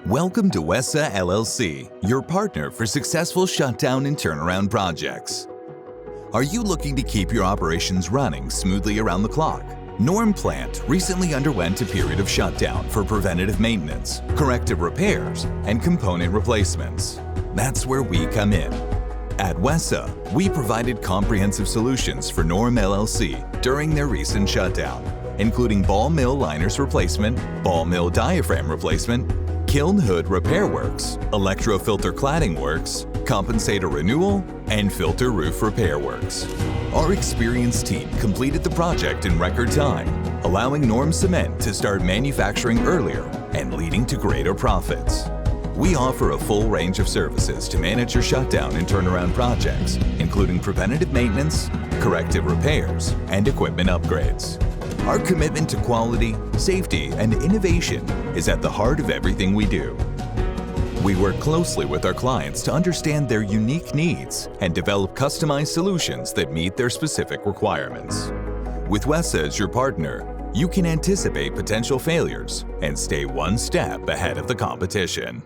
Welcome to WESA LLC, your partner for successful shutdown and turnaround projects. Are you looking to keep your operations running smoothly around the clock? Norm Plant recently underwent a period of shutdown for preventative maintenance, corrective repairs, and component replacements. That's where we come in. At WESA, we provided comprehensive solutions for Norm LLC during their recent shutdown, including ball mill liners replacement, ball mill diaphragm replacement, kiln hood repair works, electrofilter cladding works, compensator renewal, and filter roof repair works. Our experienced team completed the project in record time, allowing Norm Cement to start manufacturing earlier and leading to greater profits. We offer a full range of services to manage your shutdown and turnaround projects, including preventative maintenance, corrective repairs, and equipment upgrades. Our commitment to quality, safety, and innovation is at the heart of everything we do. We work closely with our clients to understand their unique needs and develop customized solutions that meet their specific requirements. With WESA as your partner, you can anticipate potential failures and stay one step ahead of the competition.